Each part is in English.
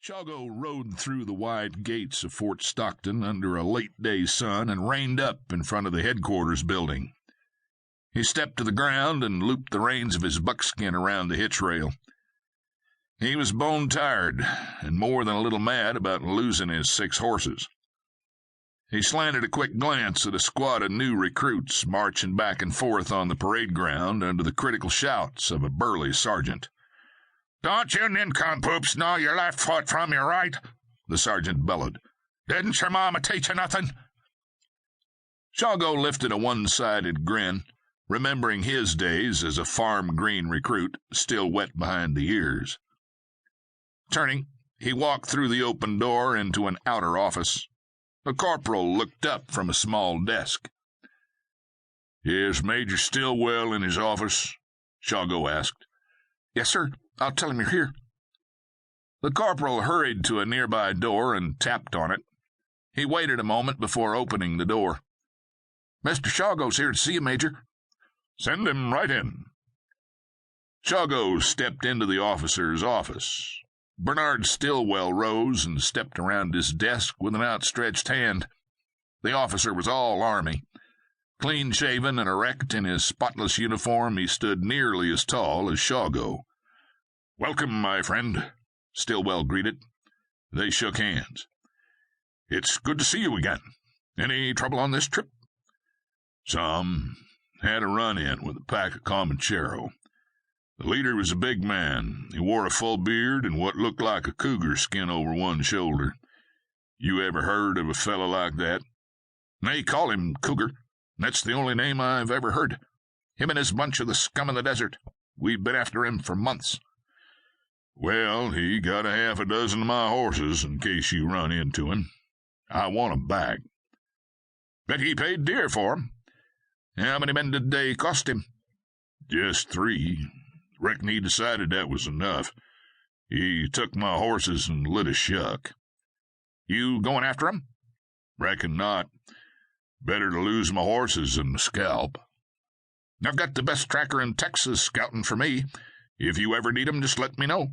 Shawgo rode through the wide gates of Fort Stockton under a late-day sun and reined up in front of the headquarters building. He stepped to the ground and looped the reins of his buckskin around the hitch rail. He was bone-tired and more than a little mad about losing his 6 horses. He slanted a quick glance at a squad of new recruits marching back and forth on the parade ground under the critical shouts of a burly sergeant. "Don't you nincompoops know your left foot from your right?" the sergeant bellowed. "Didn't your mama teach you nothing?" Shawgo lifted a one-sided grin, remembering his days as a farm green recruit, still wet behind the ears. Turning, he walked through the open door into an outer office. The corporal looked up from a small desk. "Is Major Stillwell in his office?" Shawgo asked. "Yes, sir. I'll tell him you're here." The corporal hurried to a nearby door and tapped on it. He waited a moment before opening the door. "Mr. Shawgo's here to see you, Major." "Send him right in." Shawgo stepped into the officer's office. Bernard Stillwell rose and stepped around his desk with an outstretched hand. The officer was all army. Clean-shaven and erect in his spotless uniform, he stood nearly as tall as Shawgo. "Welcome, my friend," Stillwell greeted. They shook hands. "It's good to see you again. Any trouble on this trip?" "Some. Had a run-in with a pack of Comanchero. The leader was a big man. He wore a full beard and what looked like a cougar skin over one shoulder. You ever heard of a fellow like that?" "They call him Cougar. That's the only name I've ever heard. Him and his bunch of the scum of the desert. We've been after him for months." "Well, he got a half a dozen of my horses in case you run into him. I want 'em back." "Bet he paid dear for 'em. How many men did they cost him?" "Just 3. Reckon he decided that was enough. He took my horses and lit a shuck." "You going after 'em?" "Reckon not. Better to lose my horses than the scalp." "I've got the best tracker in Texas scouting for me. If you ever need him, just let me know."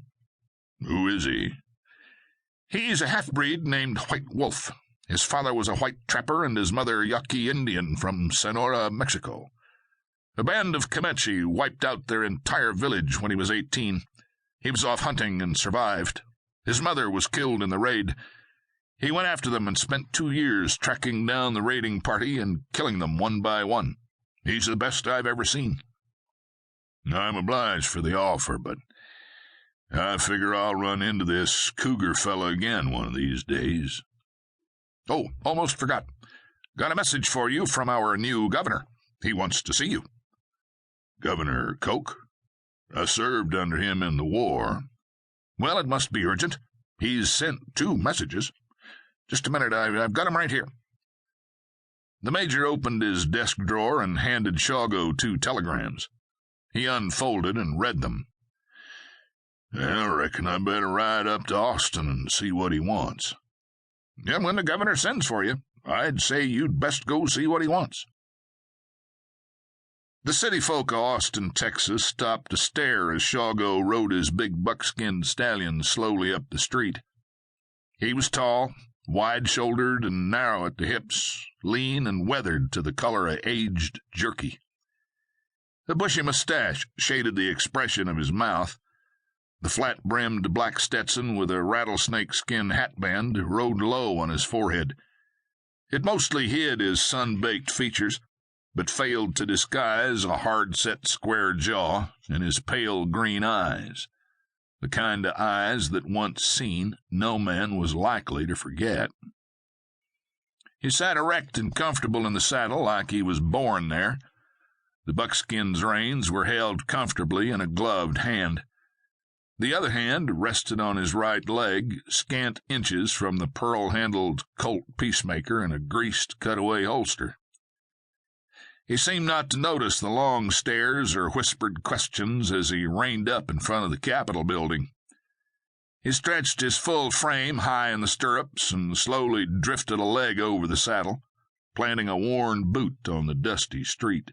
"Who is he?" "He's a half-breed named White Wolf. His father was a white trapper and his mother Yaqui Indian from Sonora, Mexico. A band of Comanche wiped out their entire village when he was 18. He was off hunting and survived. His mother was killed in the raid. He went after them and spent 2 years tracking down the raiding party and killing them one by one. He's the best I've ever seen." "I'm obliged for the offer, but I figure I'll run into this cougar fella again one of these days." "Oh, almost forgot. Got a message for you from our new governor. He wants to see you." "Governor Coke? I served under him in the war." "Well, it must be urgent. He's sent 2 messages. Just a minute, I've got 'em right here." The major opened his desk drawer and handed Shawgo 2 telegrams. He unfolded and read them. "I reckon I better ride up to Austin and see what he wants." "Yeah, when the governor sends for you, I'd say you'd best go see what he wants." The city folk of Austin, Texas, stopped to stare as Shawgo rode his big buckskin stallion slowly up the street. He was tall, wide-shouldered and narrow at the hips, lean and weathered to the color of aged jerky. A bushy mustache shaded the expression of his mouth. The flat-brimmed black Stetson with a rattlesnake-skin hatband rode low on his forehead. It mostly hid his sun-baked features, but failed to disguise a hard-set square jaw and his pale green eyes, the kind of eyes that once seen no man was likely to forget. He sat erect and comfortable in the saddle like he was born there. The buckskin's reins were held comfortably in a gloved hand. The other hand rested on his right leg, scant inches from the pearl-handled Colt Peacemaker in a greased cutaway holster. He seemed not to notice the long stares or whispered questions as he reined up in front of the Capitol building. He stretched his full frame high in the stirrups and slowly drifted a leg over the saddle, planting a worn boot on the dusty street.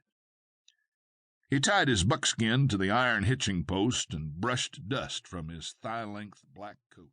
He tied his buckskin to the iron hitching post and brushed dust from his thigh-length black coat.